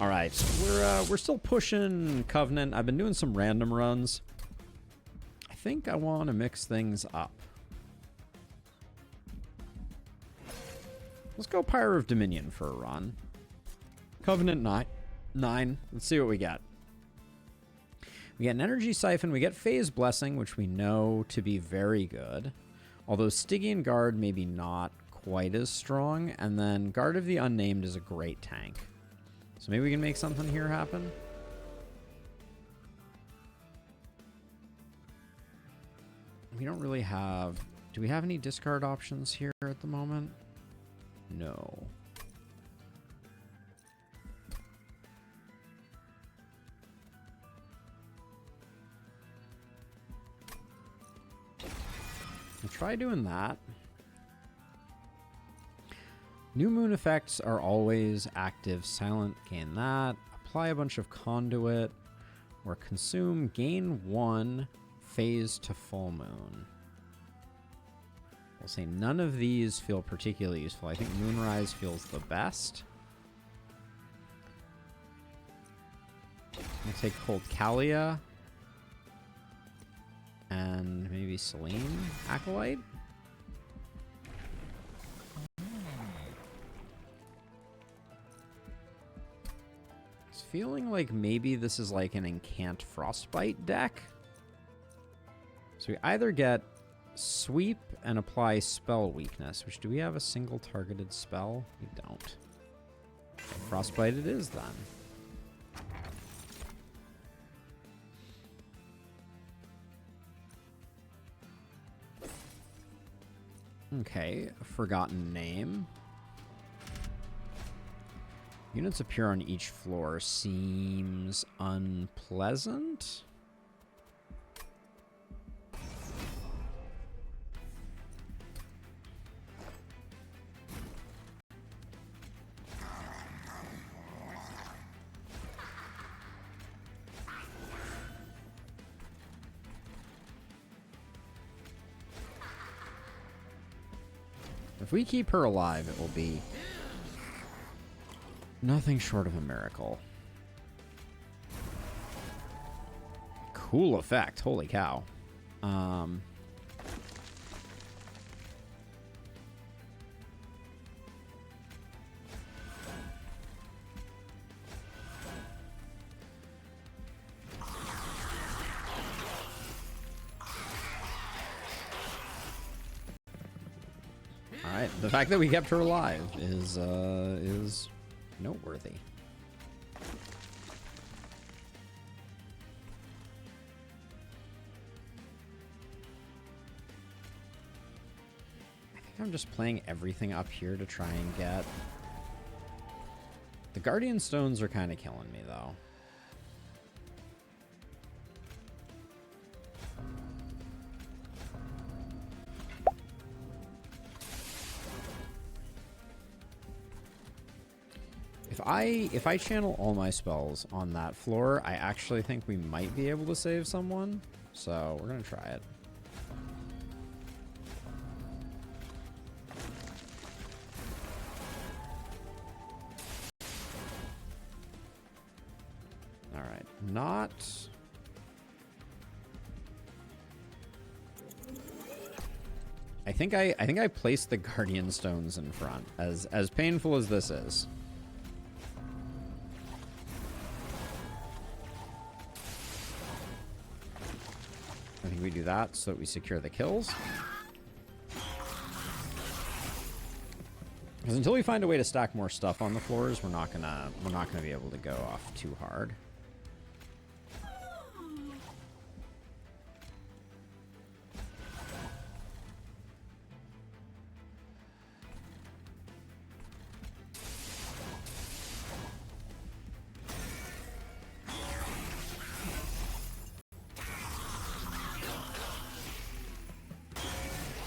All right, we're still pushing Covenant. I've been doing some random runs. I think I want to mix things up. Let's go Pyre of Dominion for a run. Covenant 9. Let's see what we get. We get an Energy Siphon. We get Phase Blessing, which we know to be very good. Although Stygian Guard maybe not quite as strong. And then Guard of the Unnamed is a great tank. So maybe we can make something here happen. We don't really have... Do we have any discard options here at the moment? No. I'll try doing that. New moon effects are always active. Silent, gain that. Apply a bunch of conduit. Or consume, gain 1 phase to full moon. We'll say none of these feel particularly useful. I think Moonrise feels the best. I'll take Cold Kalia. And maybe Selene Acolyte. It's feeling like maybe this is like an Incant Frostbite deck. So we either get Sweep and apply Spell Weakness, which do we have a single targeted spell? We don't. So Frostbite it is then. Okay, Forgotten Name. Units appear on each floor seems unpleasant. If we keep her alive, it will be nothing short of a miracle. Cool effect. Holy cow. Alright, the fact that we kept her alive is noteworthy. I think I'm just playing everything up here to try and get... The Guardian Stones are kind of killing me, though. If I channel all my spells on that floor, I actually think we might be able to save someone. So we're gonna try it. All right, not. I think I placed the Guardian Stones in front, as painful as this is. I think we do that so that we secure the kills. Because until we find a way to stack more stuff on the floors, we're not gonna be able to go off too hard.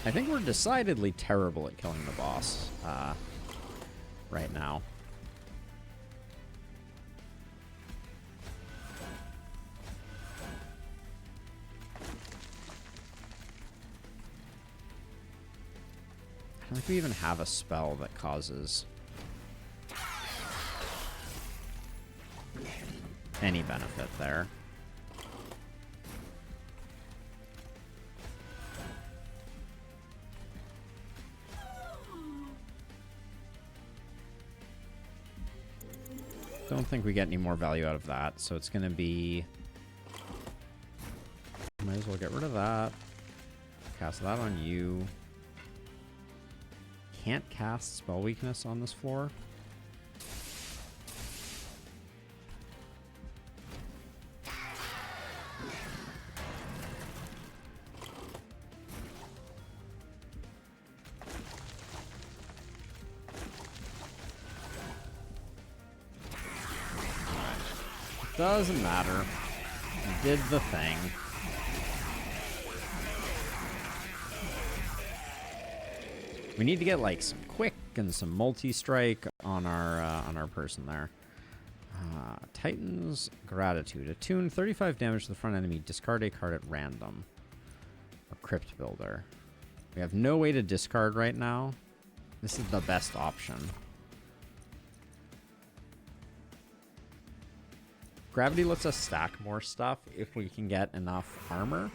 I think we're decidedly terrible at killing the boss right now. I don't think we even have a spell that causes... any benefit there. Don't think we get any more value out of that, so it's going to be... Might as well get rid of that. Cast that on you. Can't cast spell weakness on this floor. Doesn't matter. Did the thing. We need to get like some quick and some multi-strike on our person there. Titan's Gratitude. Attune 35 damage to the front enemy. Discard a card at random. Or Crypt Builder. We have no way to discard right now. This is the best option. Gravity lets us stack more stuff if we can get enough armor.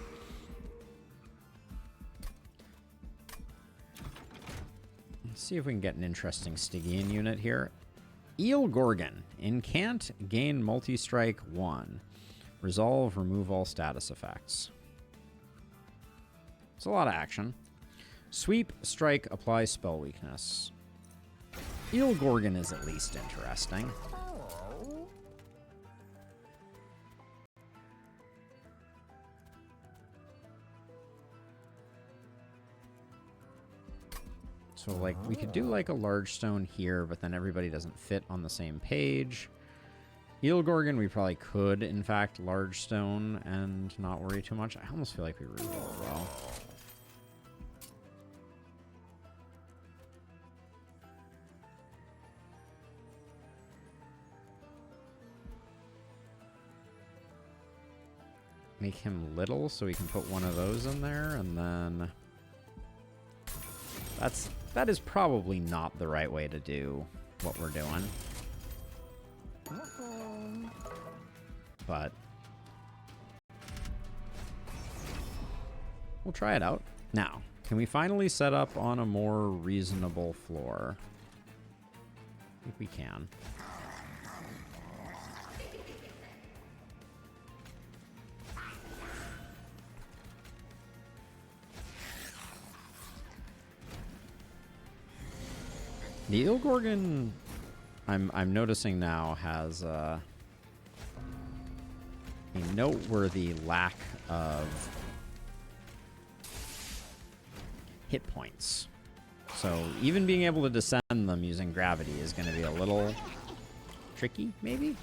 Let's see if we can get an interesting Stygian unit here. Eel Gorgon. Incant, gain multi-strike 1. Resolve, remove all status effects. It's a lot of action. Sweep, strike, apply spell weakness. Eel Gorgon is at least interesting. So, like, we could do, like, a large stone here, but then everybody doesn't fit on the same page. Eel Gorgon, we probably could, in fact, large stone and not worry too much. I almost feel like we root as well. Make him little so we can put one of those in there, and then... That is probably not the right way to do what we're doing. But we'll try it out. Now, can we finally set up on a more reasonable floor? I think we can. The Eel Gorgon, I'm noticing now, has a noteworthy lack of hit points. So even being able to descend them using gravity is going to be a little tricky, maybe?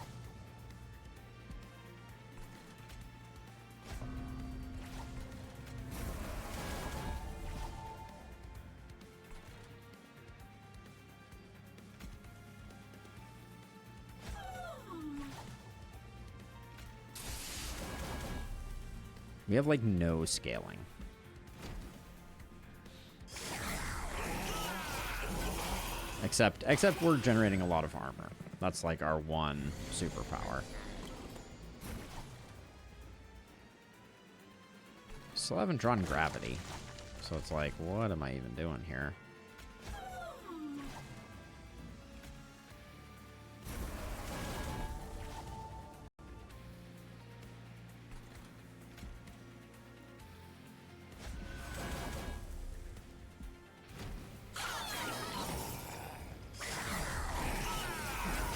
We have, like, no scaling. Except we're generating a lot of armor. That's, like, our one superpower. Still haven't drawn gravity. So it's like, what am I even doing here?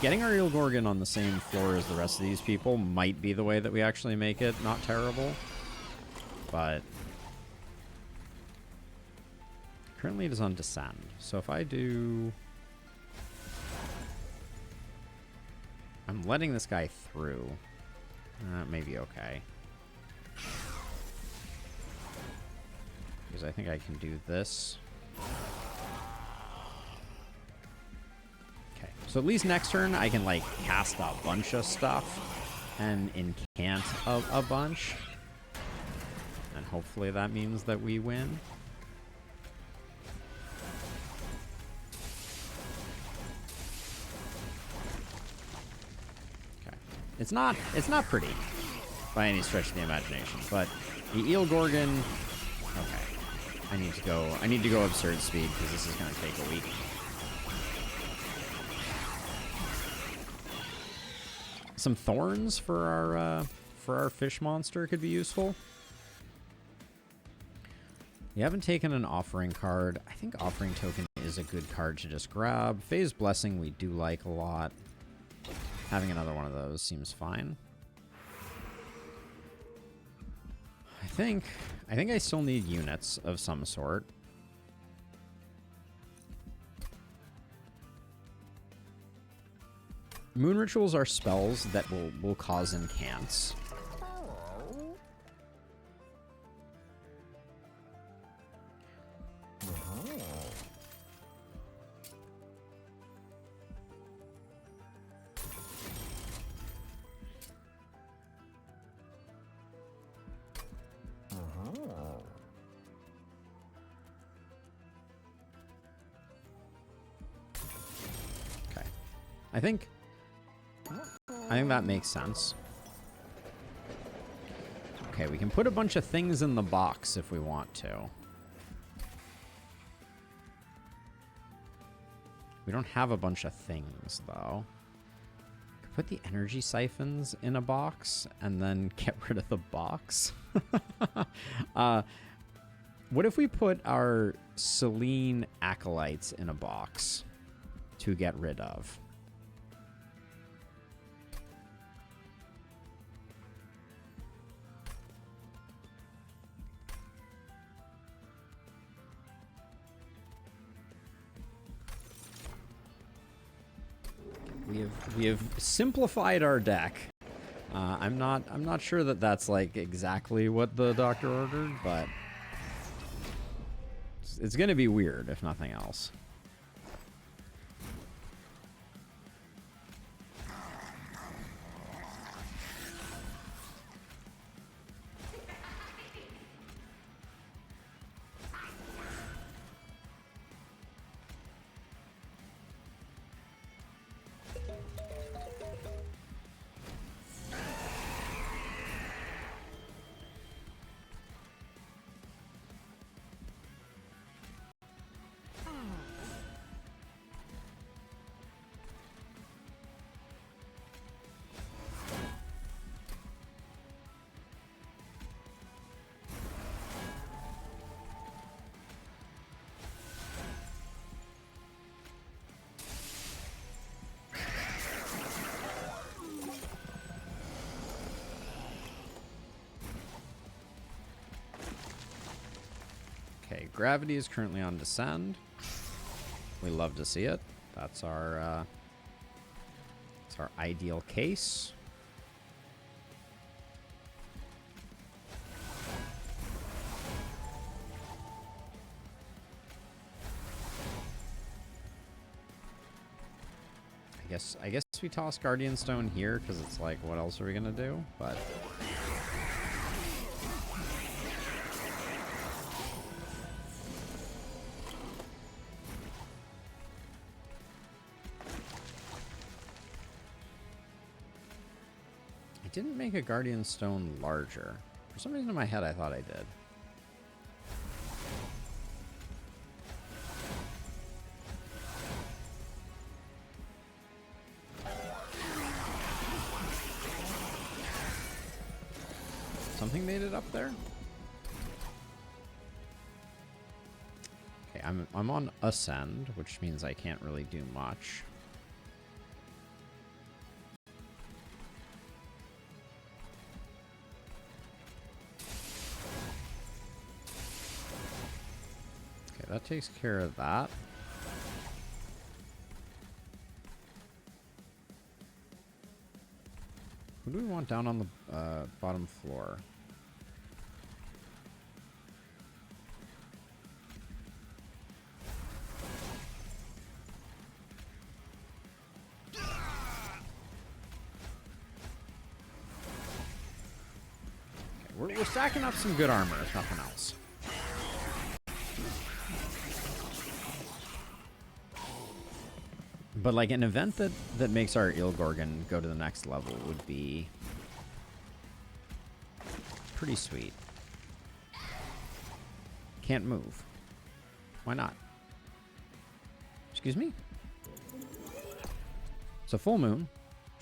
Getting our Eel Gorgon on the same floor as the rest of these people might be the way that we actually make it not terrible. But currently it is on descend. So if I do... I'm letting this guy through. That may be okay. Because I think I can do this. So at least next turn, I can, like, cast a bunch of stuff and incant a bunch. And hopefully that means that we win. Okay. It's not pretty by any stretch of the imagination, but the eel Gorgon. Okay, I need to go absurd speed because this is going to take a week. Some thorns for our fish monster could be useful. We haven't taken an offering card. I think offering token is a good card to just grab. Phase Blessing we do like a lot. Having another one of those seems fine. I think I still need units of some sort. Moon Rituals are spells that will cause incants. Okay. I think that makes sense. Okay, we can put a bunch of things in the box if we want to. We don't have a bunch of things, though. Put the energy siphons in a box and then get rid of the box. What if we put our Selene acolytes in a box to get rid of? We have simplified our deck. I'm not sure that that's like exactly what the doctor ordered, but it's going to be weird if nothing else. Okay, gravity is currently on descend. We love to see it. That's our ideal case. I guess we toss Guardian Stone here because it's like, what else are we gonna do? But I didn't make a Guardian Stone larger. For some reason in my head I thought I did. Something made it up there? Okay, I'm on Ascend, which means I can't really do much. Okay, that takes care of that. Who do we want down on the bottom floor? Okay, we're stacking up some good armor, if nothing else. But like an event that makes our Eel Gorgon go to the next level would be pretty sweet. Can't move. Why not? Excuse me? It's a full moon.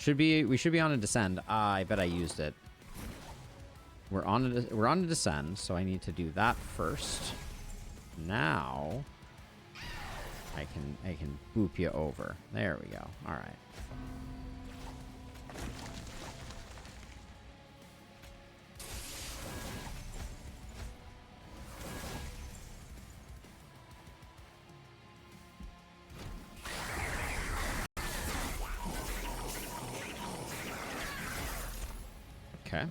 We should be on a descend. Ah, I bet I used it. We're on a descend, so I need to do that first. Now I can boop you over. There we go. All right. Okay.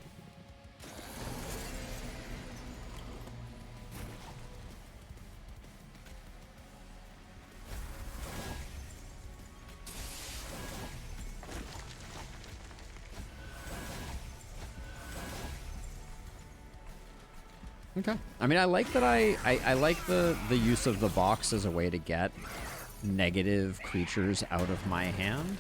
Okay. I mean, I like that I like the use of the box as a way to get negative creatures out of my hand.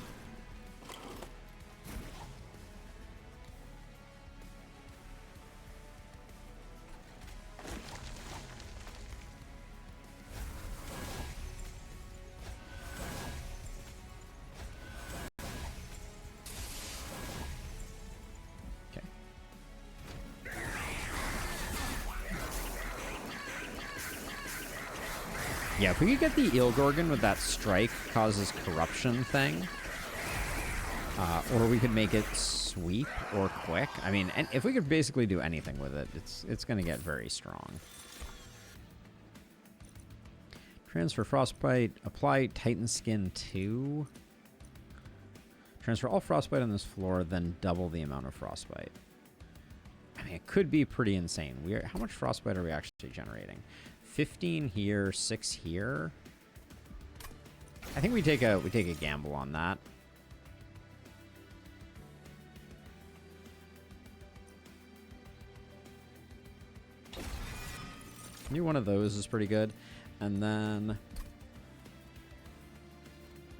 Yeah, if we could get the Eel Gorgon with that strike causes corruption thing, or we could make it sweep or quick. I mean, and if we could basically do anything with it, it's going to get very strong. Transfer Frostbite, apply Titan Skin 2. Transfer all Frostbite on this floor, then double the amount of Frostbite. I mean, it could be pretty insane. How much Frostbite are we actually generating? 15 here, 6 here. I think we take a gamble on that. Maybe one of those is pretty good. And then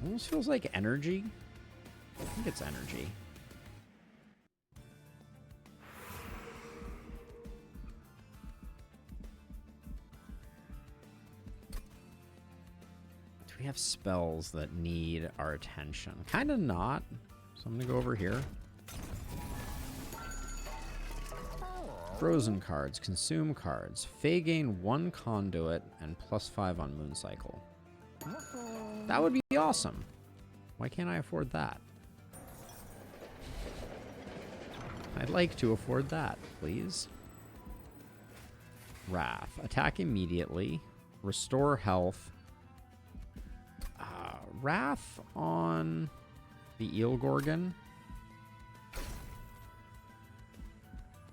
almost feels like energy. I think it's energy. We have spells that need our attention. Kind of not. So I'm going to go over here. Frozen cards, consume cards. Fey gain 1 conduit and +5 on moon cycle. That would be awesome. Why can't I afford that? I'd like to afford that, please. Wrath. Attack immediately. Restore health. Wrath on the Eel Gorgon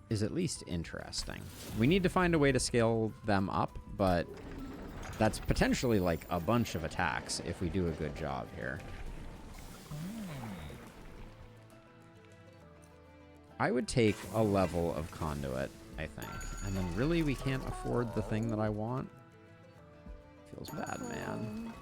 is at least interesting. We need to find a way to scale them up, but that's potentially like a bunch of attacks if we do a good job here. I would take a level of conduit, I think. And then really we can't afford the thing that I want. Feels bad, man.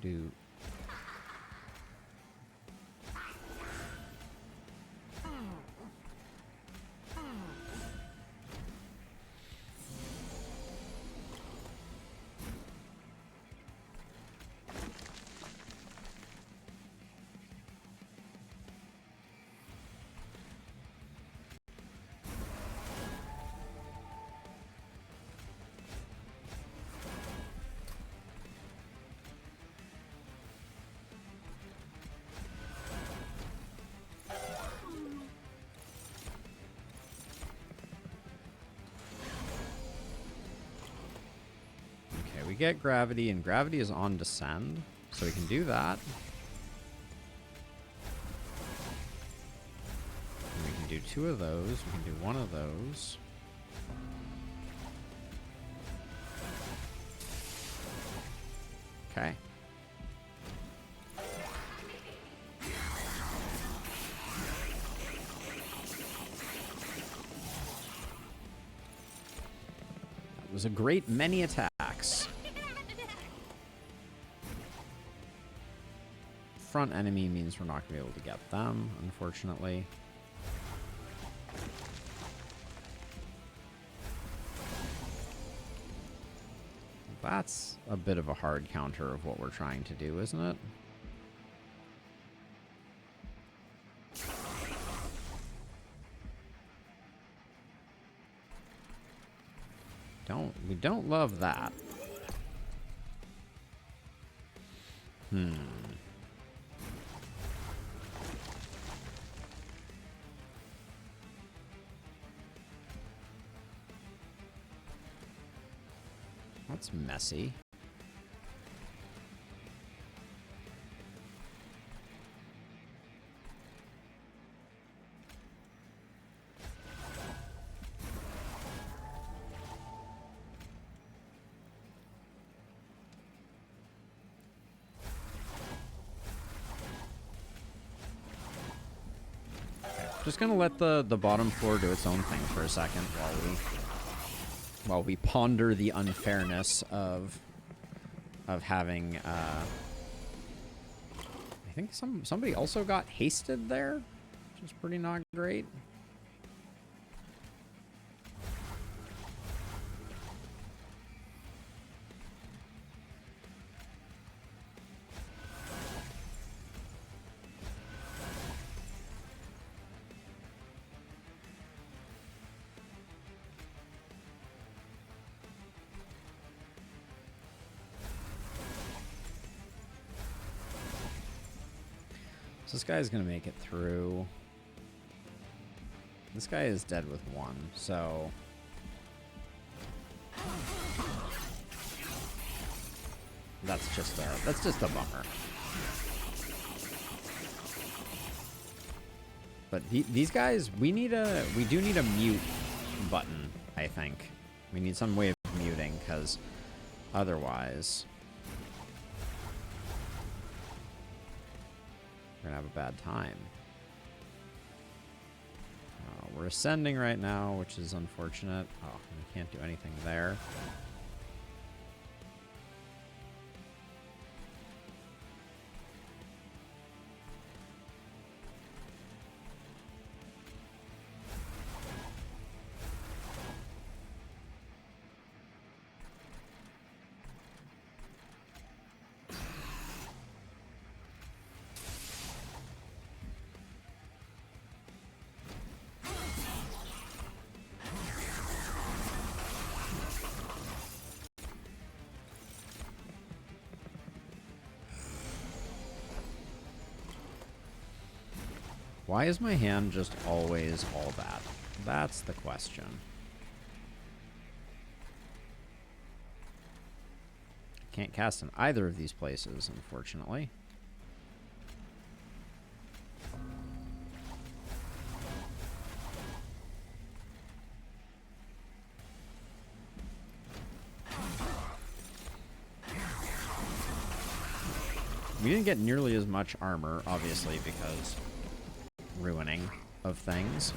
Do. We get gravity, and gravity is on descend, so we can do that. And we can do 2 of those. We can do 1 of those. Okay. That was a great many attacks. Front enemy means we're not going to be able to get them, unfortunately. That's a bit of a hard counter of what we're trying to do, isn't it? We don't love that. That's messy. Just gonna let the bottom floor do its own thing for a second while we ponder the unfairness of having I think somebody also got hasted there, which is pretty not great. This guy's gonna make it through. This guy is dead with one, so that's just a bummer. But these guys, we do need a mute button, I think. We need some way of muting, because otherwise we're gonna have a bad time. We're ascending right now, which is unfortunate. Oh, we can't do anything there. Why is my hand just always all that? That's the question. Can't cast in either of these places, unfortunately. We didn't get nearly as much armor, obviously, because ruining of things.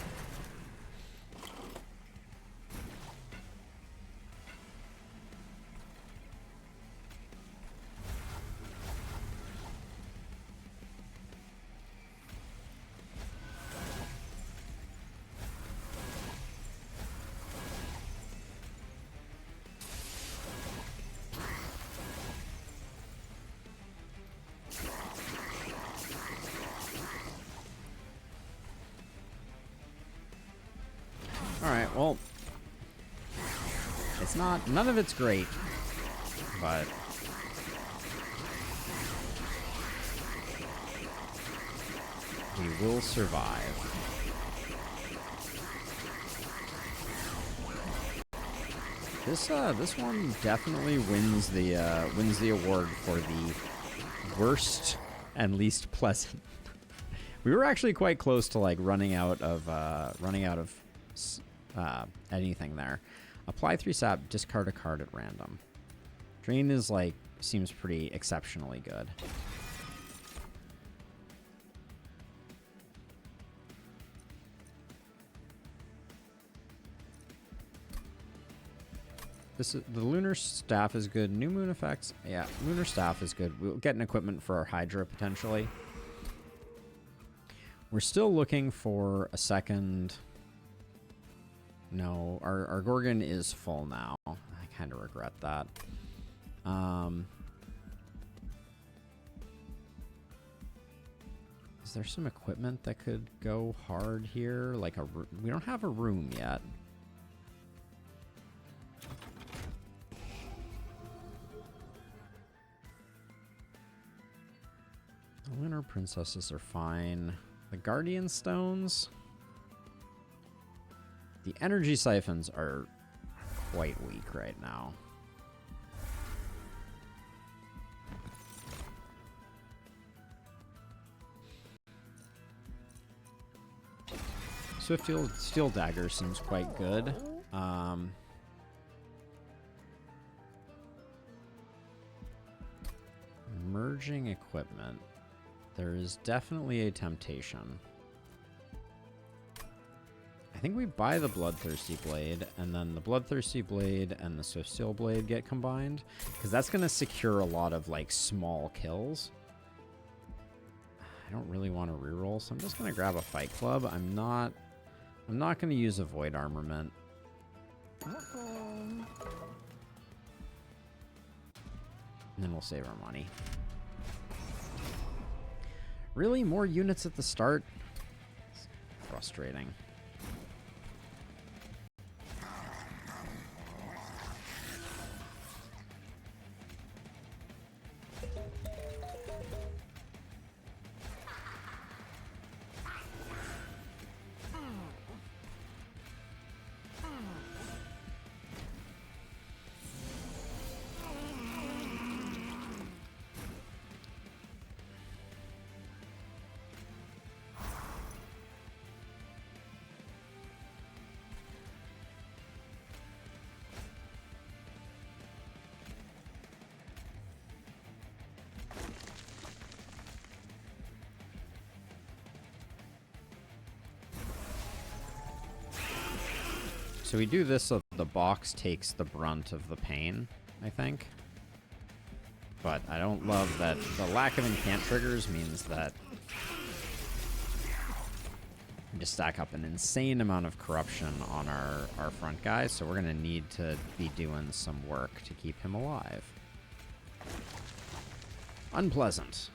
Alright, well, it's not, none of it's great, but we will survive. This one definitely wins the award for the worst and least pleasant. We were actually quite close to like running out of anything there. Apply 3 sap, discard a card at random. Drain is like seems pretty exceptionally good. The lunar staff is good. New moon effects. Yeah, lunar staff is good. We'll get an equipment for our Hydra potentially. We're still looking for a second. No, our Gorgon is full now. I kind of regret that. Is there some equipment that could go hard here? Like we don't have a room yet. The lunar princesses are fine. The guardian stones. The energy siphons are quite weak right now. Swift steel dagger seems quite good. Merging equipment. There is definitely a temptation. I think we buy the Bloodthirsty Blade, and then the Bloodthirsty Blade and the Swift Steel Blade get combined, because that's going to secure a lot of, like, small kills. I don't really want to reroll, so I'm just going to grab a Fight Club. I'm not going to use a Void Armament. And then we'll save our money. Really? More units at the start? It's frustrating. So we do this so the box takes the brunt of the pain, I think. But I don't love that the lack of incant triggers means that we just stack up an insane amount of corruption on our front guy, so we're going to need to be doing some work to keep him alive. Unpleasant.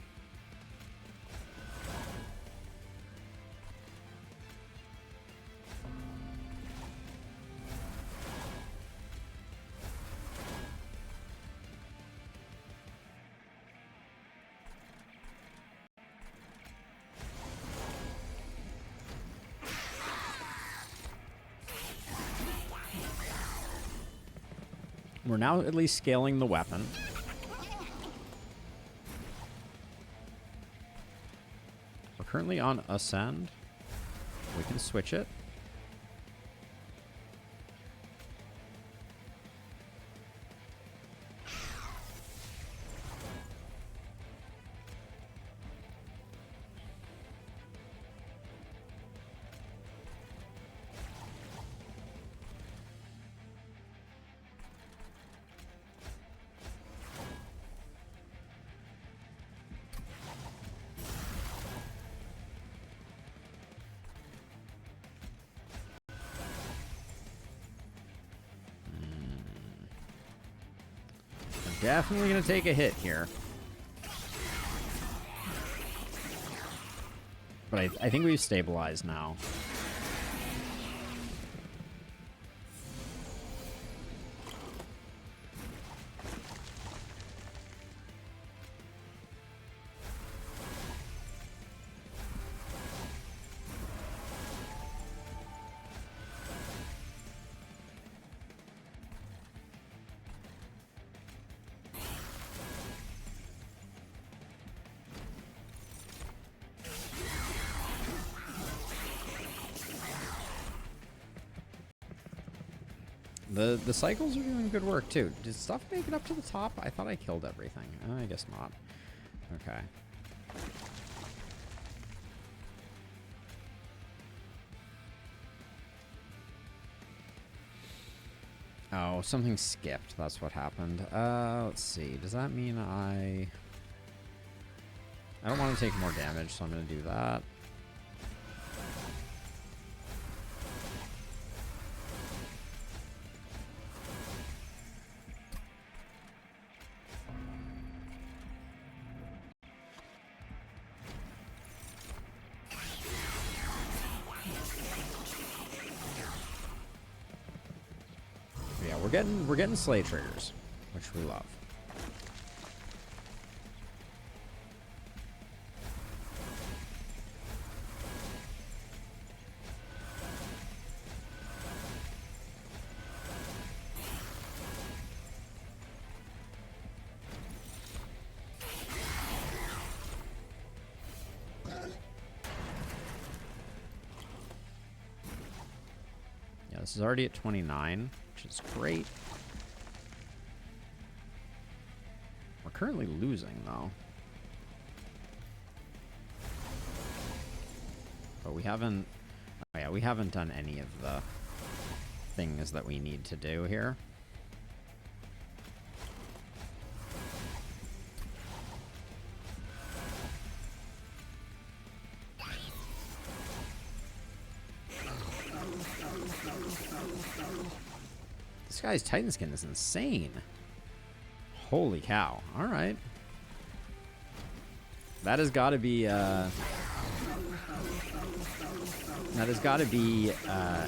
We're now at least scaling the weapon. We're currently on Ascend. We can switch it. Definitely going to take a hit here. But I think we've stabilized now. The cycles are doing good work too. Did stuff make it up to the top? I thought I killed everything. I guess not. Okay. Oh, something skipped. That's what happened. Let's see. Does that mean I don't want to take more damage, so I'm going to do that. Yeah, we're getting slay triggers, which we love. Yeah, this is already at 29, which is great. We're currently losing, though. But we haven't... Oh, yeah, we haven't done any of the things that we need to do here. This guy's Titan skin is insane. Holy cow. Alright. That has got to be,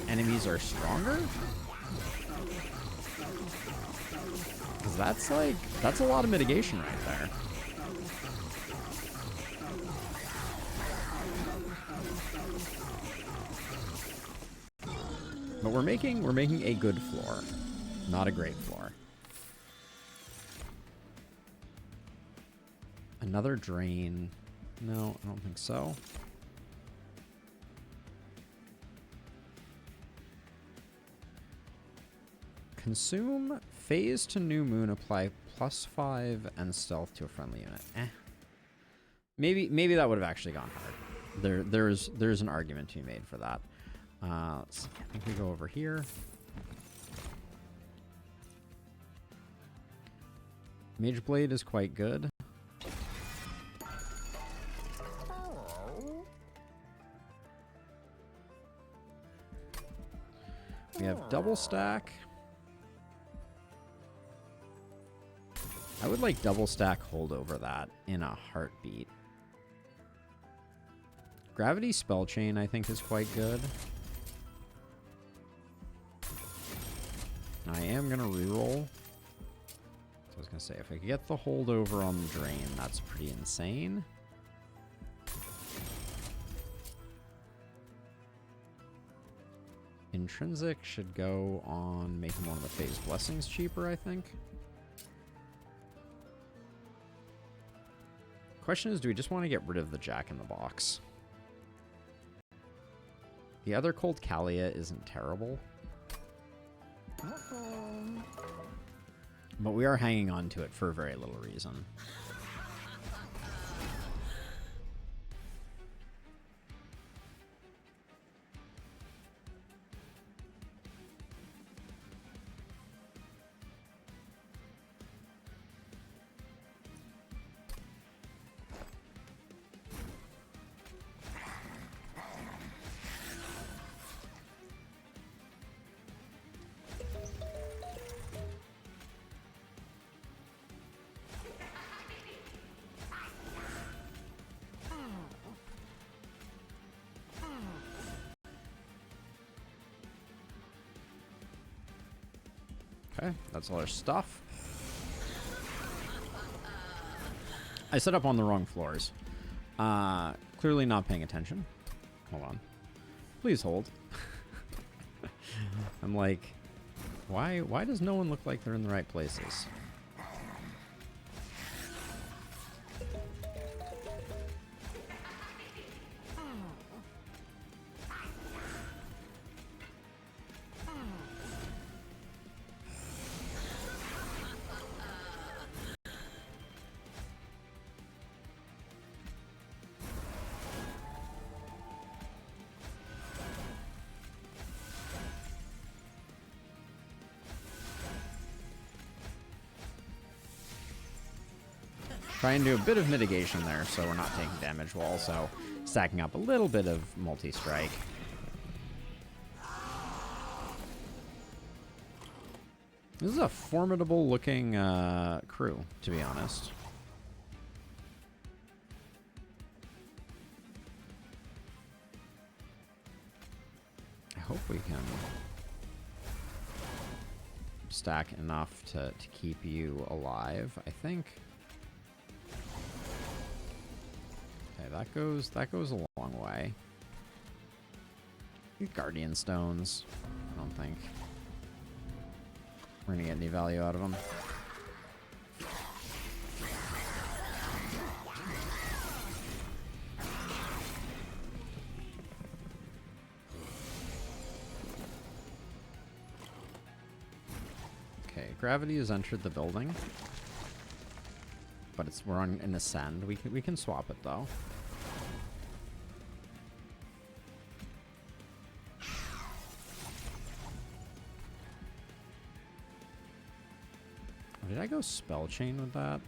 enemies are stronger? Because that's like, that's a lot of mitigation right there. But we're making a good floor, not a great floor. Another drain. No, I don't think so. Consume phase to new moon, apply +5 and stealth to a friendly unit. Maybe that would have actually gone hard. There's an argument to be made for that. Let's see. I think we go over here. Mage Blade is quite good. We have double stack. I would like double stack hold over that in a heartbeat. Gravity Spell Chain I think is quite good. I am going to reroll. So I was going to say, if I could get the holdover on the drain, that's pretty insane. Intrinsic should go on making one of the phase blessings cheaper, I think. Question is, do we just want to get rid of the Jack in the Box? The other Cold Kalia isn't terrible. But we are hanging on to it for very little reason. Okay, that's all our stuff. I set up on the wrong floors. Clearly not paying attention. Hold on. Please hold. I'm like, why does no one look like they're in the right places? Try and do a bit of mitigation there so we're not taking damage while also stacking up a little bit of multi-strike. This is a formidable looking crew, to be honest. I hope we can stack enough to keep you alive, I think. Okay, that goes a long way. Guardian stones. I don't think we're gonna get any value out of them. Okay, gravity has entered the building, but we're on an ascend. We can swap it though. Did I go spell chain with that?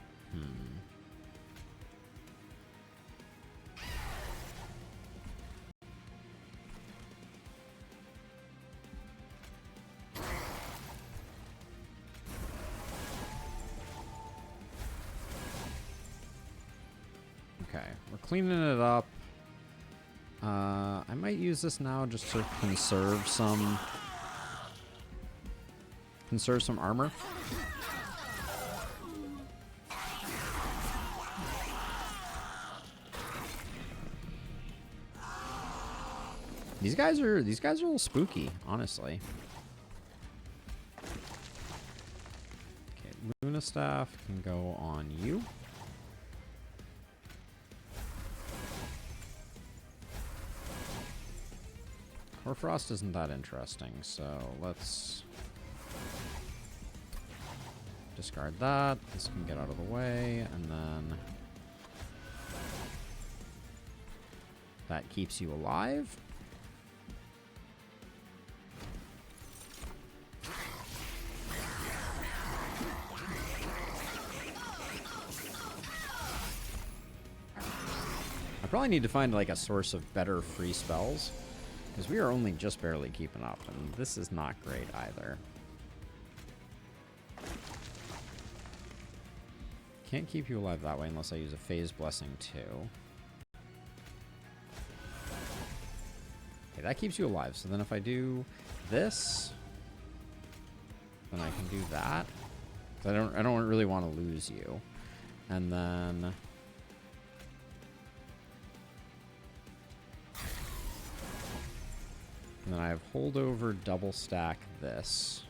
Okay, we're cleaning it up. I might use this now just to conserve some armor. These guys are a little spooky, honestly. Okay, Luna Staff can go on you. Hoarfrost isn't that interesting, so let's discard that. This can get out of the way, and then that keeps you alive. I probably need to find like a source of better free spells, because we are only just barely keeping up, and this is not great either. Can't keep you alive that way unless I use a phase blessing too. Okay, that keeps you alive. So then if I do this, then I can do that. I don't really want to lose you. And then I have holdover double stack this.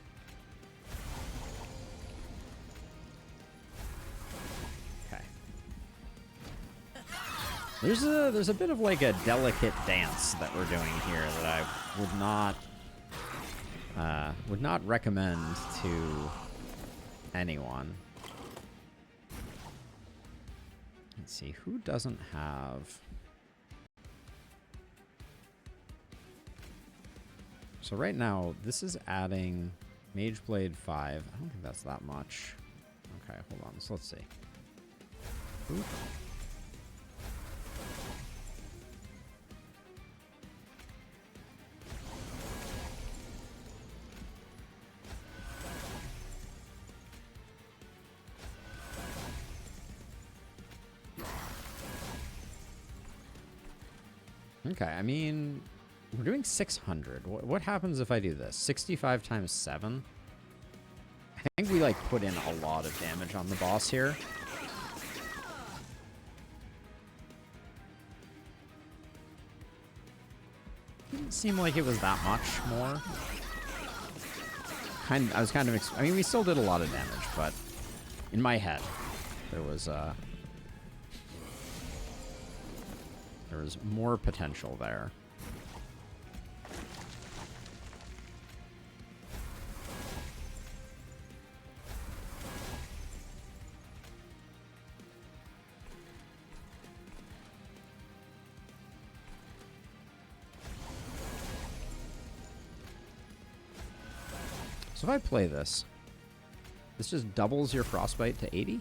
Okay. There's a bit of like a delicate dance that we're doing here that I would not recommend to anyone. Let's see, who doesn't have... So right now, this is adding Mage Blade 5. I don't think that's that much. Okay, hold on. So let's see. Oop. Okay, I mean... We're doing 600. What happens if I do this? 65 times 7? I think we, like, put in a lot of damage on the boss here. Didn't seem like it was that much more. I was kind of... I mean, we still did a lot of damage, but in my head, there was more potential there. So if I play this, this just doubles your frostbite to 80?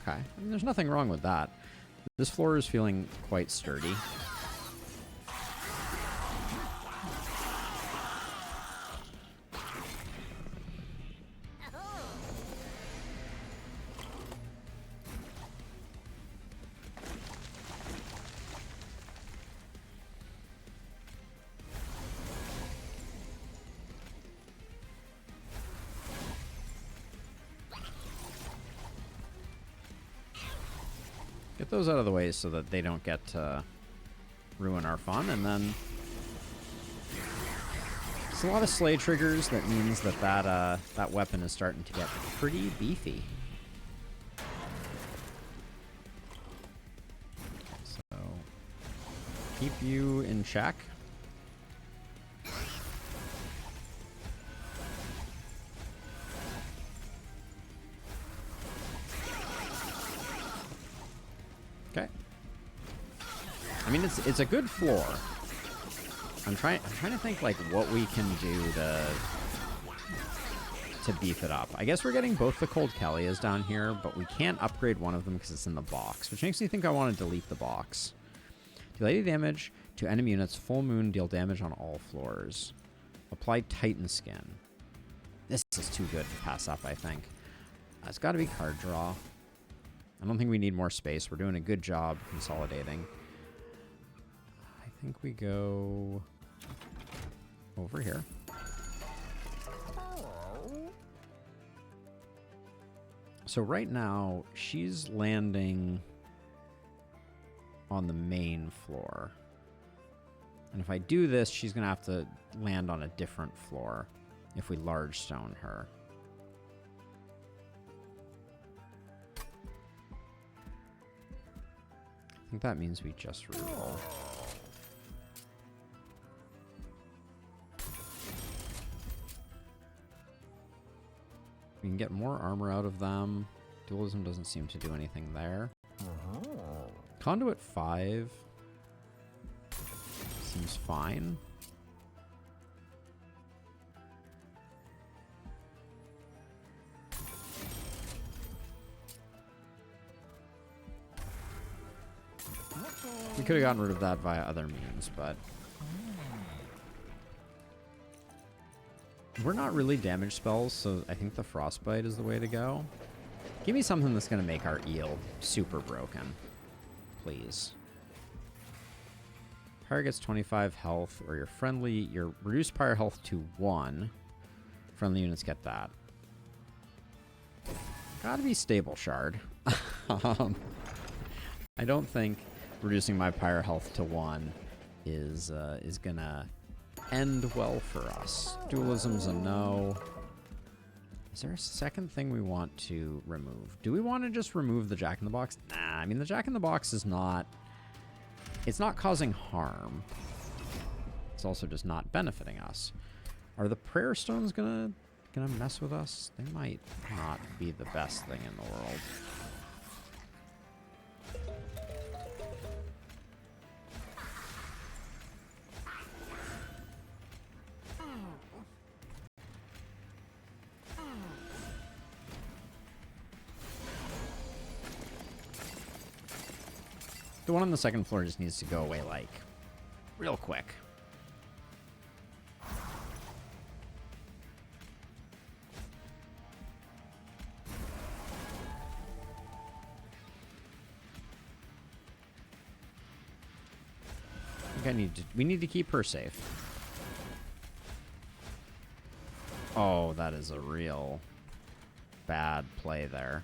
Okay. I mean, there's nothing wrong with that. This floor is feeling quite sturdy. Get those out of the way so that they don't get to ruin our fun, and then it's a lot of slay triggers. That means that that weapon is starting to get pretty beefy. So keep you in check. Okay. I mean, it's a good floor. I'm trying to think like what we can do to beef it up. I guess we're getting both the Cold Kellias down here, but we can't upgrade one of them because it's in the box, which makes me think I want to delete the box. Deal 80 damage to enemy units. Full moon. Deal damage on all floors. Apply Titan Skin. This is too good to pass up, I think. It's got to be card draw. I don't think we need more space. We're doing a good job consolidating. I think we go over here. So right now, she's landing on the main floor. And if I do this, she's going to have to land on a different floor if we large stone her. I think that means we just reroll. We can get more armor out of them. Dualism doesn't seem to do anything there. Conduit 5 seems fine. We could have gotten rid of that via other means, but we're not really damage spells, so I think the Frostbite is the way to go. Give me something that's going to make our eel super broken, please. Pyre gets 25 health, or your reduced Pyre health to 1. Friendly units get that. Gotta be Stable Shard. I don't think reducing my Pyre health to 1 is gonna end well for us. Dualism's a no. Is there a second thing we want to remove? Do we want to just remove the Jack-in-the-Box? Nah, I mean, the Jack-in-the-Box is not... It's not causing harm. It's also just not benefiting us. Are the Prayer Stones gonna mess with us? They might not be the best thing in the world. The one on the second floor just needs to go away, like, real quick. I think we need to keep her safe. Oh, that is a real bad play there.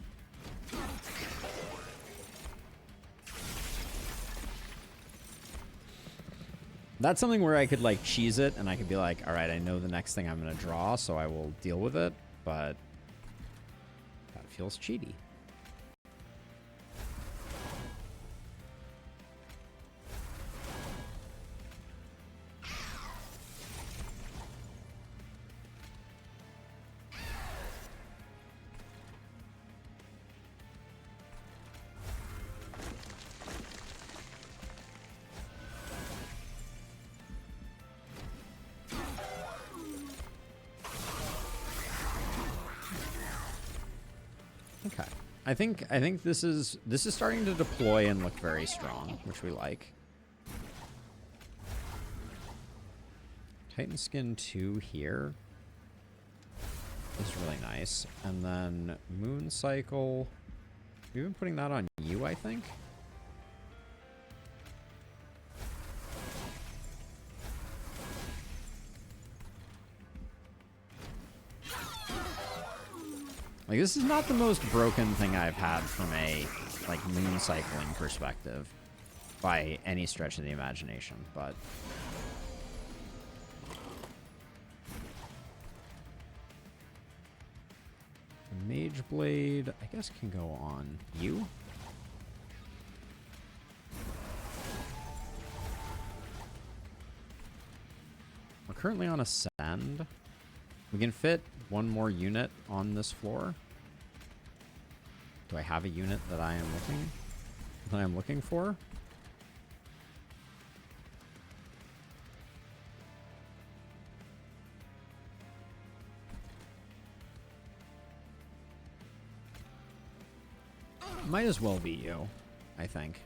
That's something where I could, like, cheese it, and I could be like, all right, I know the next thing I'm going to draw, so I will deal with it, but that feels cheaty. Okay. I think this is starting to deploy and look very strong, which we like. Titan Skin 2 here is really nice. And then Moon Cycle. We've been putting that on you, I think. Like, this is not the most broken thing I've had from a, like, moon cycling perspective by any stretch of the imagination, but... Mage Blade, I guess, can go on you. We're currently on Ascend. We can fit one more unit on this floor. Do I have a unit that I am looking for? Might as well be you, I think.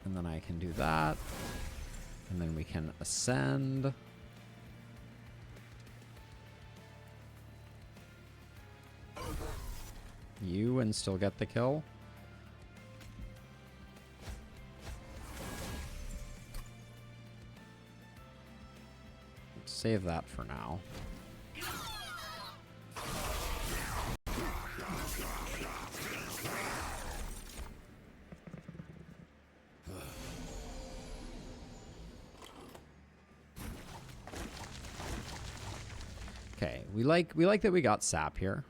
And then I can do that. And then we can ascend. You and still get the kill. Save that for now. Okay, we like that we got sap here.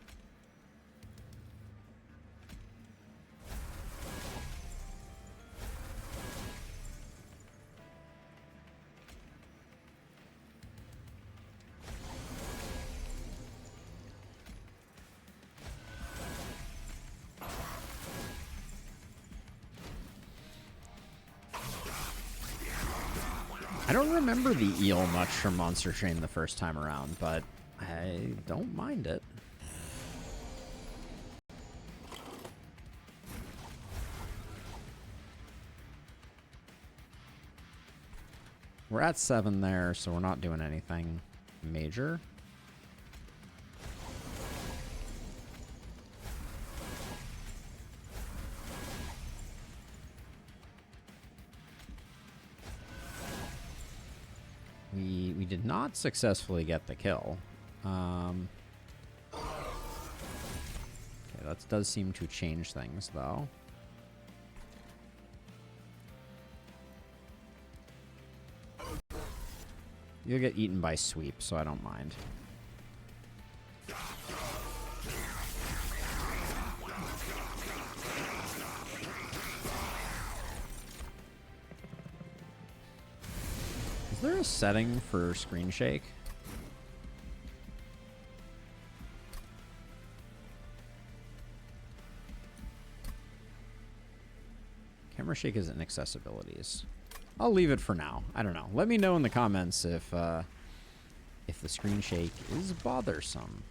I don't remember the eel much from Monster Train the first time around, but I don't mind it. We're at 7 there, so we're not doing anything major. We did not successfully get the kill. Okay, that does seem to change things, though. You'll get eaten by sweep, so I don't mind. Is there a setting for screen shake? Camera shake is in accessibilities. I'll leave it for now. I don't know. Let me know in the comments if the screen shake is bothersome.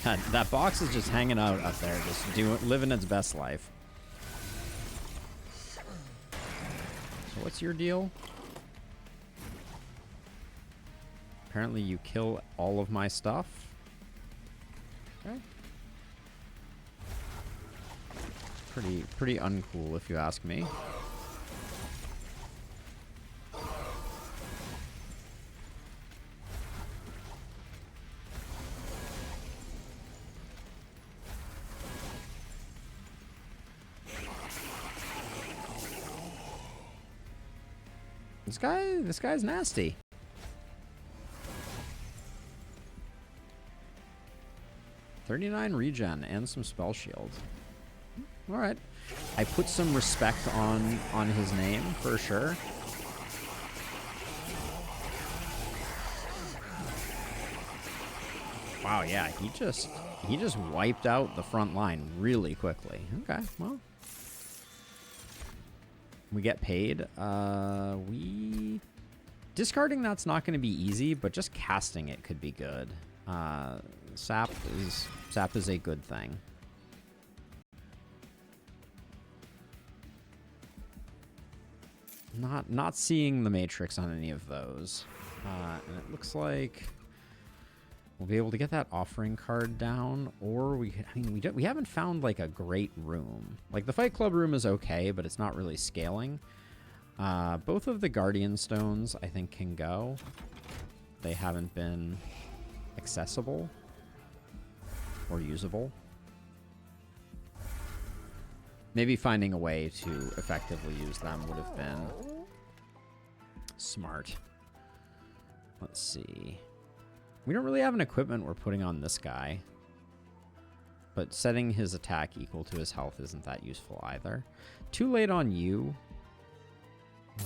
God, that box is just hanging out up there, just living its best life. So what's your deal? Apparently you kill all of my stuff. Okay. Pretty uncool if you ask me. This guy's nasty. $39 regen and some spell shield. All right, I put some respect on his name for sure. Wow, yeah, he just wiped out the front line really quickly. Okay, well. We get paid. Discarding that's not going to be easy, but just casting it could be good. Sap is a good thing. Not seeing the matrix on any of those. And it looks like we'll be able to get that offering card down, or we haven't found like a great room. Like the Fight Club room is okay, but it's not really scaling. Both of the Guardian Stones I think can go. They haven't been accessible or usable. Maybe finding a way to effectively use them would have been smart. Let's see. We don't really have an equipment we're putting on this guy. But setting his attack equal to his health isn't that useful either. Too late on you.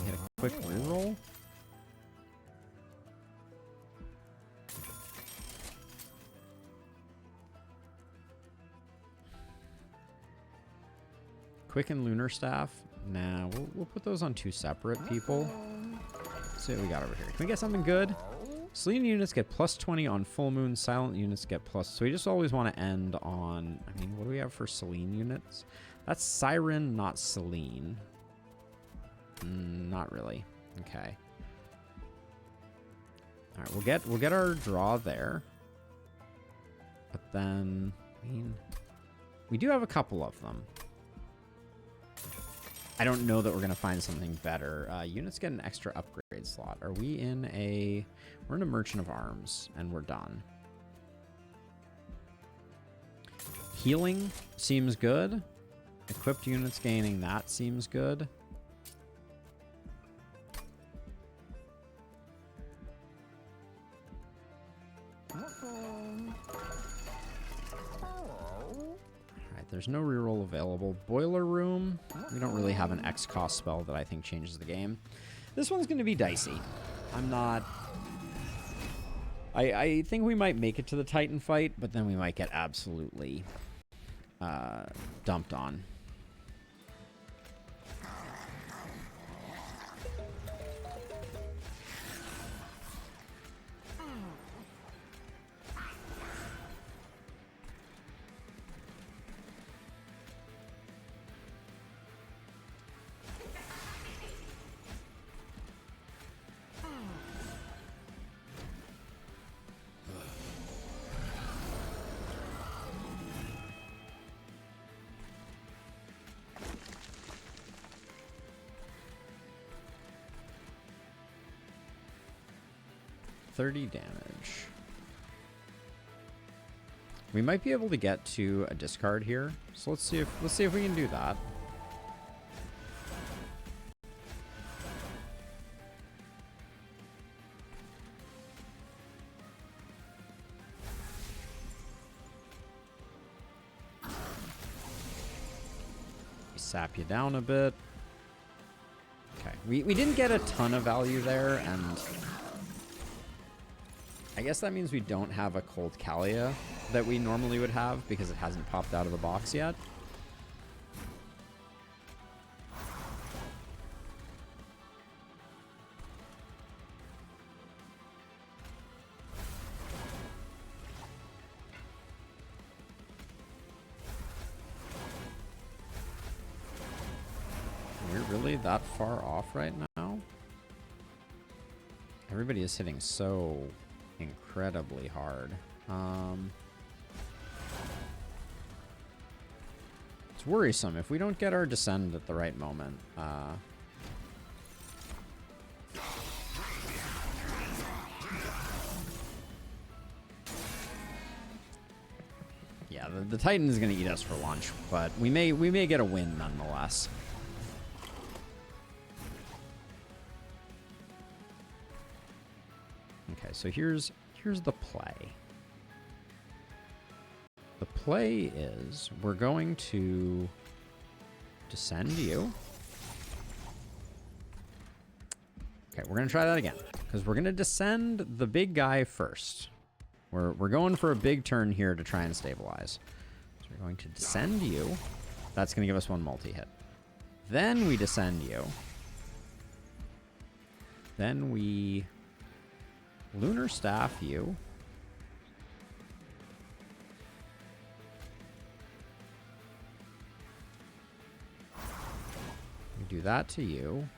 Get a quick reroll. Quick and Lunar Staff. Nah, we'll put those on two separate people. Let's see what we got over here. Can we get something good? Selene units get +20 on full moon. Silent units get plus. So we just always want to end on... I mean, what do we have for Selene units? That's Siren, not Selene. Not really. Okay. All right, we'll get our draw there. But then, I mean, we do have a couple of them. I don't know that we're going to find something better. Units get an extra upgrade slot. Are we in a... We're in a Merchant of Arms, and we're done. Healing seems good. Equipped units gaining that seems good. There's no reroll available. Boiler Room. We don't really have an X cost spell that I think changes the game. This one's going to be dicey. I'm not... I think we might make it to the Titan fight, but then we might get absolutely dumped on. .30 damage. We might be able to get to a discard here, so let's see if we can do that. We sap you down a bit. Okay, we didn't get a ton of value there, and I guess that means we don't have a Cold Kalia that we normally would have because it hasn't popped out of the box yet. We're really that far off right now? Everybody is hitting so incredibly hard. It's worrisome if we don't get our Descend at the right moment. Yeah, the Titan is going to eat us for lunch, but we may get a win nonetheless. Okay, so here's the play. The play is we're going to Descend you. Okay, we're going to try that again because we're going to Descend the big guy first. We're going for a big turn here to try and stabilize. So we're going to descend you. That's going to give us 1 multi-hit. Then we descend you. Then we lunar staff you. We do that to you.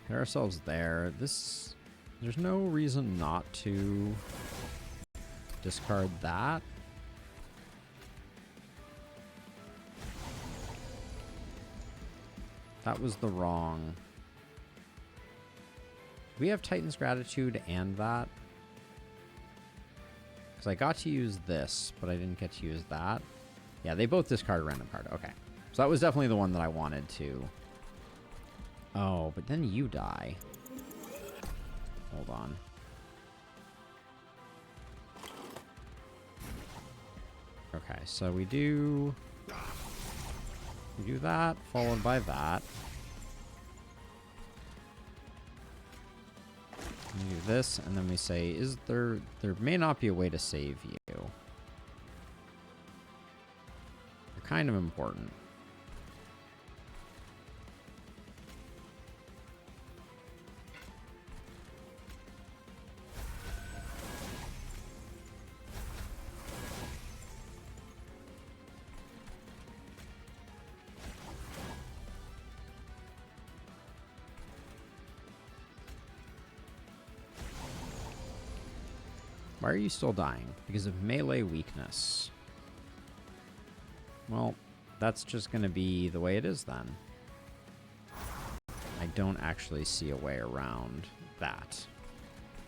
Get ourselves there. There's no reason not to discard that. That was the wrong. We have Titan's Gratitude and that. Because I got to use this, but I didn't get to use that. Yeah, they both discard a random card. Okay. So that was definitely the one that I wanted to. Oh, but then you die. Hold on. Okay, so we do that, followed by that. We do this, and then we say, is there may not be a way to save you. You're kind of important. Why are you still dying? Because of melee weakness. Well, that's just going to be the way it is then. I don't actually see a way around that.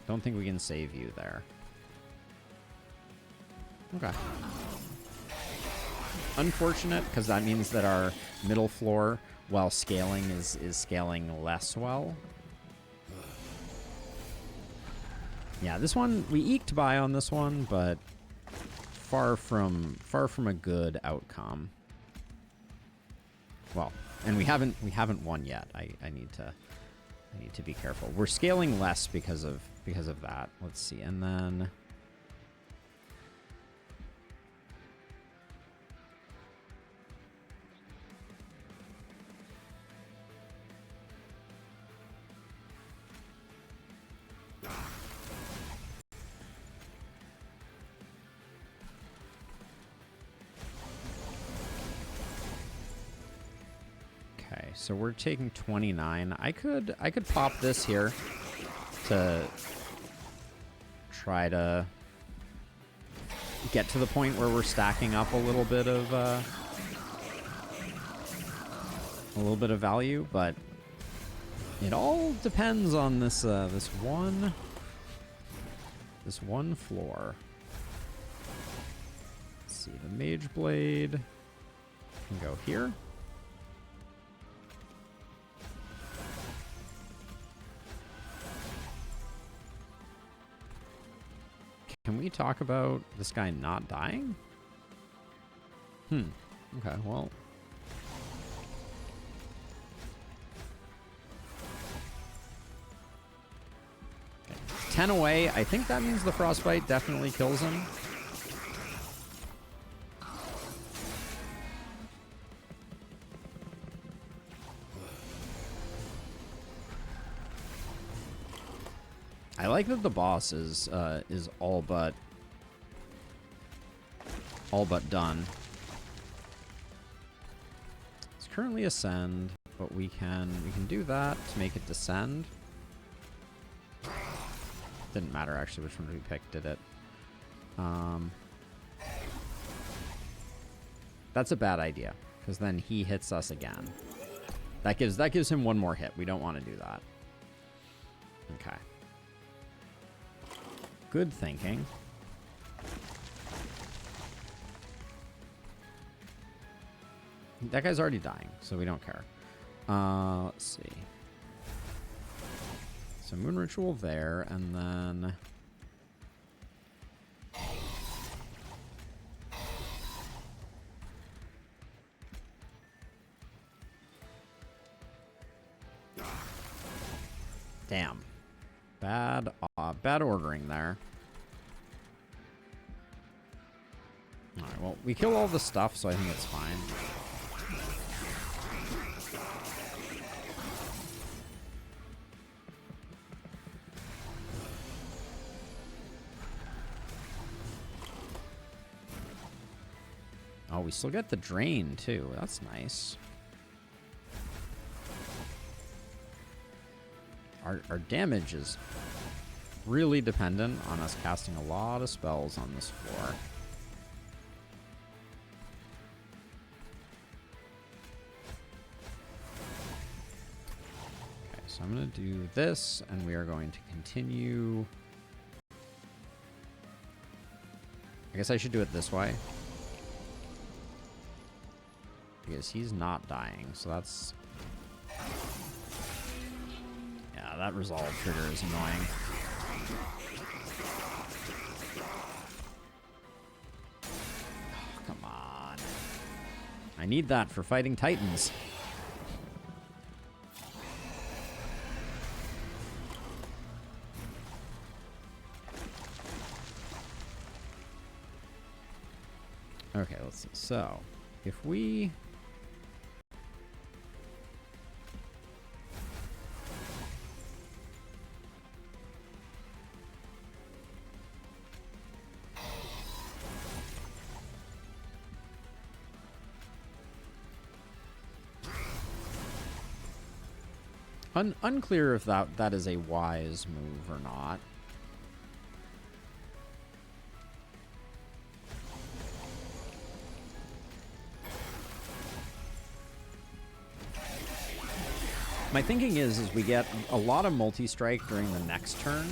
Don't think we can save you there. Okay. Unfortunate, because that means that our middle floor, while scaling, is scaling less well. Yeah, this one we eked by on this one, but far from a good outcome. Well, and we haven't won yet. I need to be careful. We're scaling less because of that. Let's see, and then so we're taking 29. I could pop this here to try to get to the point where we're stacking up a little bit of value, but it all depends on this this one floor. Let's see, the Mage Blade can go here. Can we talk about this guy not dying? Okay, well. Okay. 10 away. I think that means the Frostbite definitely kills him. I like that the boss is all but done. It's currently ascend, but we can do that to make it descend. Didn't matter actually which one we picked, did it? That's a bad idea because then he hits us again. That gives him one more hit. We don't want to do that. Okay. Good thinking. That guy's already dying, so we don't care. Let's see. So Moon Ritual there, and then Damn. Bad ordering there. Alright, well, we kill all the stuff, so I think it's fine. Oh, we still get the drain, too. That's nice. Our damage is really dependent on us casting a lot of spells on this floor. Okay, so I'm going to do this, and we are going to continue. I guess I should do it this way. Because he's not dying, so that's... Yeah, that resolve trigger is annoying. Oh, come on. I need that for fighting Titans. Okay, let's see. So, if we... Unclear if that is a wise move or not. My thinking is we get a lot of multi-strike during the next turn.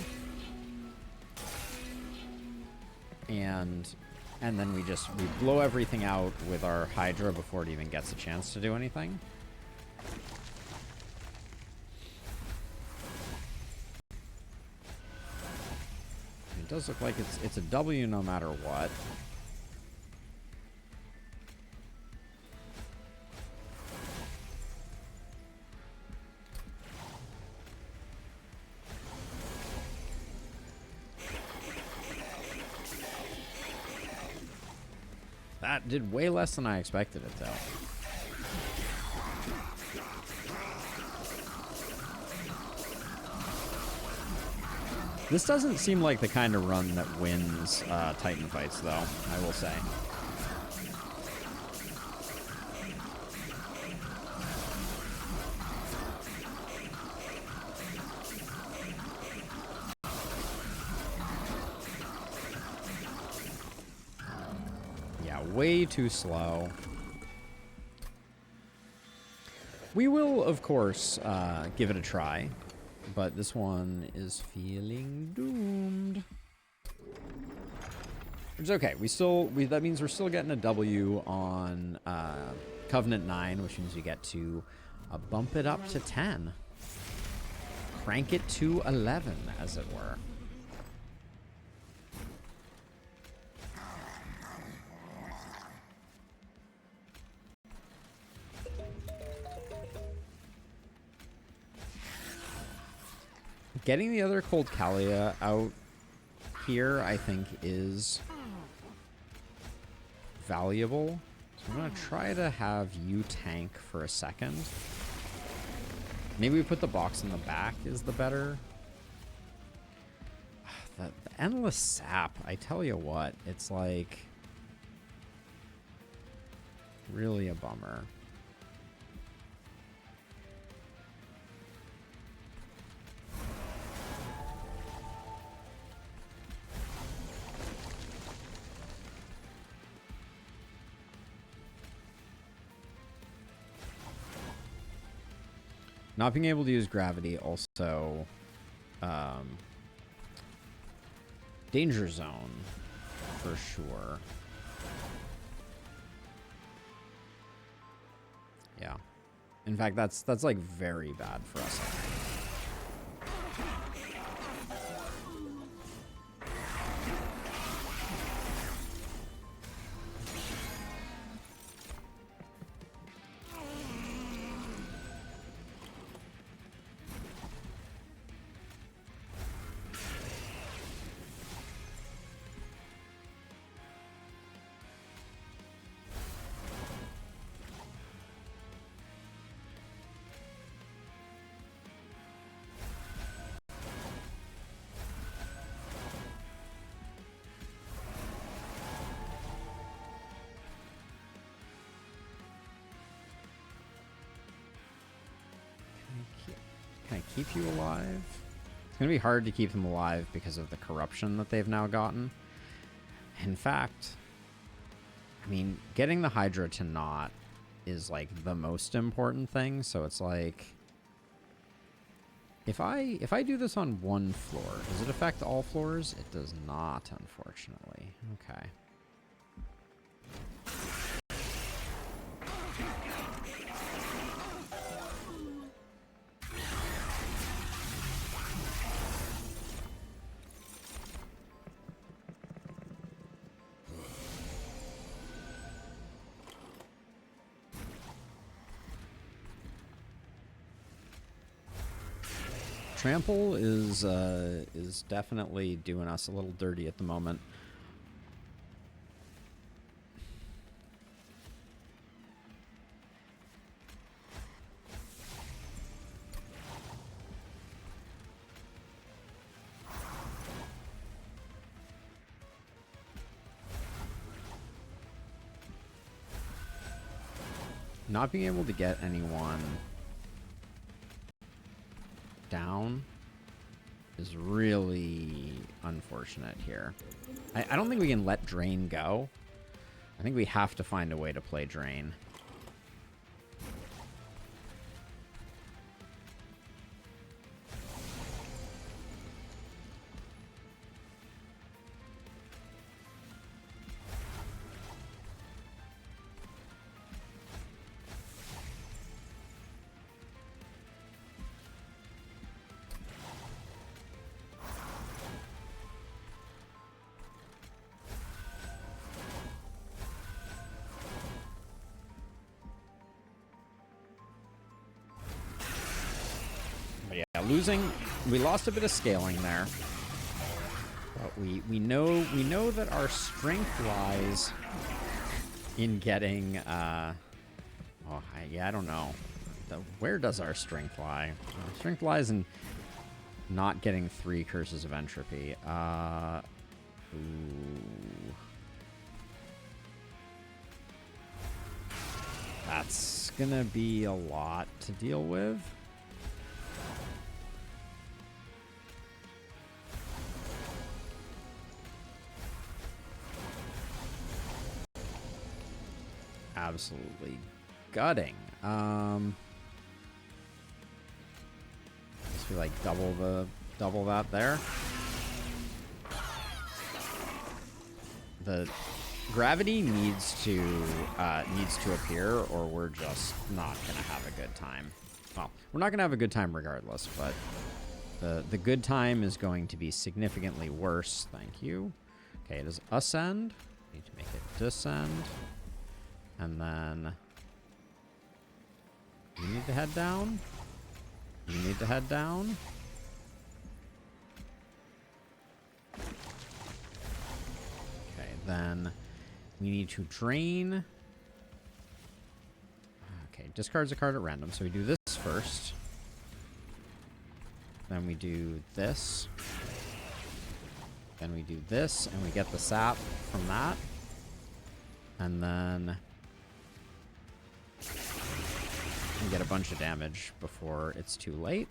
And then we blow everything out with our Hydra before it even gets a chance to do anything. It does look like it's a W no matter what. That did way less than I expected it, though. This doesn't seem like the kind of run that wins Titan fights, though, I will say. Yeah, way too slow. We will, of course, give it a try. But this one is feeling doomed. Which is okay. That means we're still getting a W on Covenant 9, which means we get to bump it up to 10. Crank it to 11, as it were. Getting the other Cold Kalia out here, I think, is valuable. So I'm going to try to have you tank for a second. Maybe we put the box in the back is the better. The endless sap, I tell you what, it's like really a bummer. Not being able to use gravity also danger zone for sure. Yeah. In fact, that's like very bad for us, I think. Can I keep you alive? It's going to be hard to keep them alive because of the corruption that they've now gotten. In fact, I mean, getting the Hydra to not is like the most important thing. So it's like, if I do this on one floor, does it affect all floors? It does not, unfortunately. Okay. Trample is definitely doing us a little dirty at the moment. Not being able to get anyone down is really unfortunate here. I don't think we can let Drain go. I think we have to find a way to play Drain. We lost a bit of scaling there, but we know that our strength lies in getting. I don't know. Where does our strength lie? Our strength lies in not getting 3 curses of entropy. Ooh. That's gonna be a lot to deal with. Absolutely gutting. Guess we like double that there. The gravity needs to appear, or we're just not gonna have a good time. Well, we're not gonna have a good time regardless, but the good time is going to be significantly worse. Thank you. Okay, it is ascend. Need to make it descend. And then you need to head down. You need to head down. Okay, then we need to drain. Okay, discards a card at random. So we do this first. Then we do this. Then we do this, and we get the sap from that. And then and get a bunch of damage before it's too late.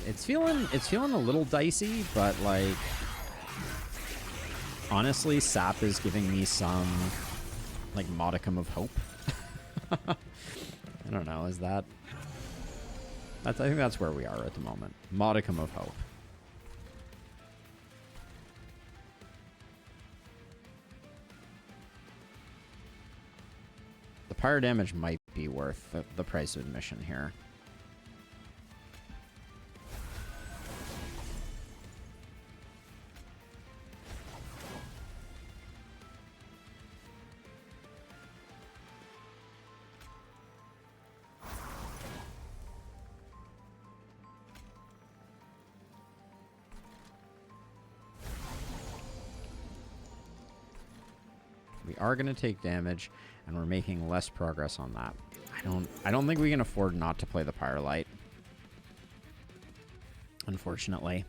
It's feeling a little dicey, but like honestly, sap is giving me some like modicum of hope. I don't know, is that I think that's where we are at the moment. Modicum of hope. The pyre damage might be worth the price of admission here. We are going to take damage, and we're making less progress on that. I don't think we can afford not to play the Pyrelight. Unfortunately.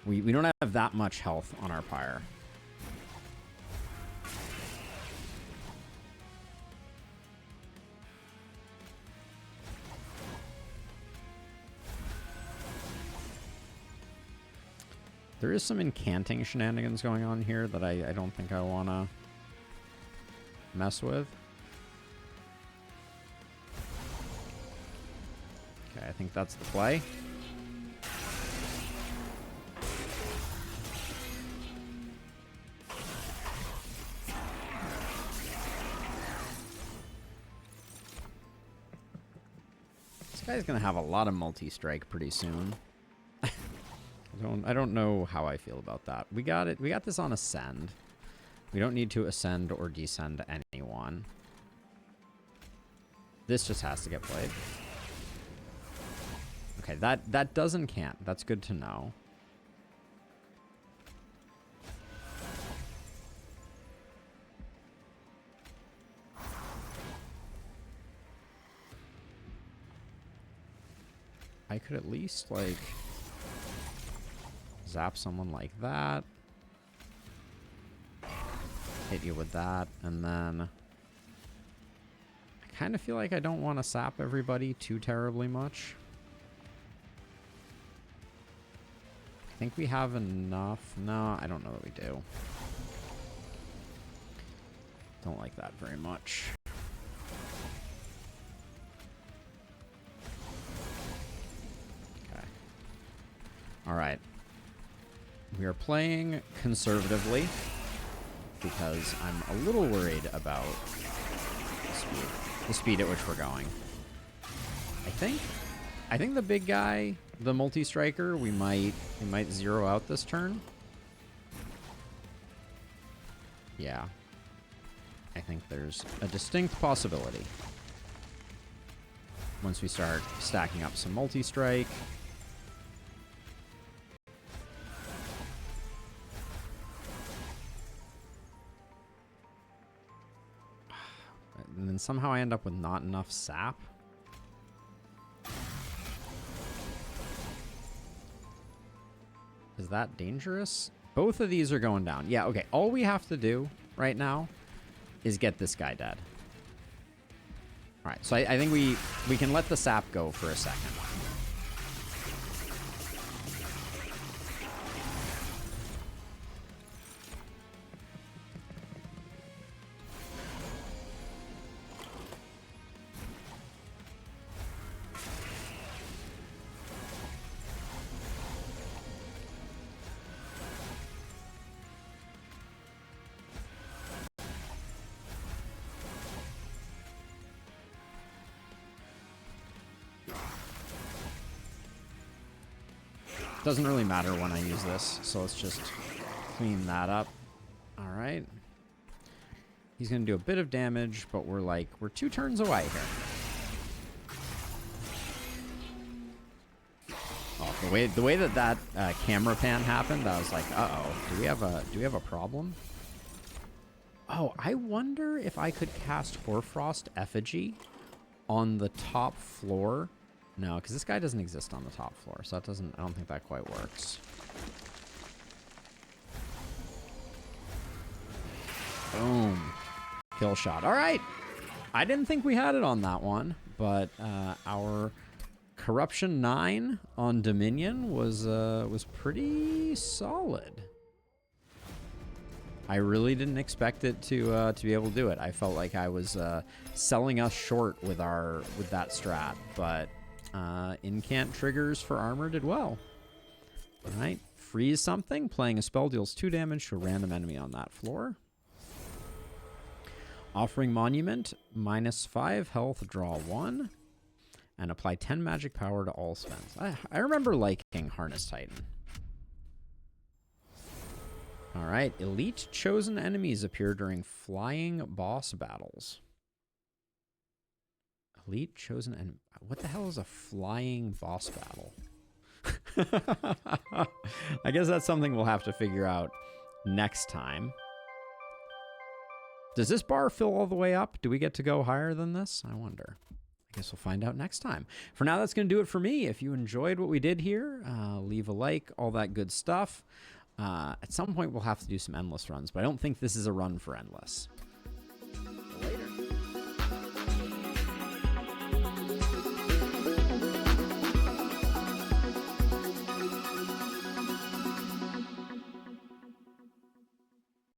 We don't have that much health on our Pyre. There is some incanting shenanigans going on here that I don't think I want to mess with. Okay, I think that's the play. This guy's gonna have a lot of multi-strike pretty soon. I don't know how I feel about that. We got it. We got this on ascend. We don't need to ascend or descend anyone. This just has to get played. Okay, that doesn't count. That's good to know. I could at least, like, zap someone like that. Hit you with that, and then I kind of feel like I don't want to sap everybody too terribly much. I think we have enough. No, I don't know that we do. Don't like that very much. Okay. All right. We are playing conservatively because I'm a little worried about the speed at which we're going. I think the big guy, the multi-striker, we might zero out this turn. Yeah. I think there's a distinct possibility. Once we start stacking up some multi-strike. And then somehow I end up with not enough sap. Is that dangerous? Both of these are going down. Yeah, okay. All we have to do right now is get this guy dead. All right, so I think we can let the sap go for a second. Doesn't really matter when I use this, so let's just clean that up. All right. He's going to do a bit of damage, but we're 2 turns away here. Oh, the way that camera pan happened, I was like, uh-oh, do we have a problem? Oh, I wonder if I could cast Hoarfrost Effigy on the top floor. No, because this guy doesn't exist on the top floor, so that I don't think that quite works. Boom. Kill shot. All right. I didn't think we had it on that one, but our Corruption 9 on Dominion was pretty solid. I really didn't expect it to be able to do it. I felt like I was selling us short with that strat, but incant triggers for armor did well. All right, freeze something. Playing a spell deals 2 damage to a random enemy on that floor. Offering Monument, -5 health, draw 1, and apply 10 magic power to all spells. I remember liking Harness Titan. All right, elite chosen enemies appear during flying boss battles. Elite chosen enemy. What the hell is a flying boss battle? I guess that's something we'll have to figure out next time. Does this bar fill all the way up? Do we get to go higher than this? I wonder. I guess we'll find out next time. For now, that's going to do it for me. If you enjoyed what we did here, leave a like, all that good stuff. At some point, we'll have to do some endless runs, but I don't think this is a run for endless. Later.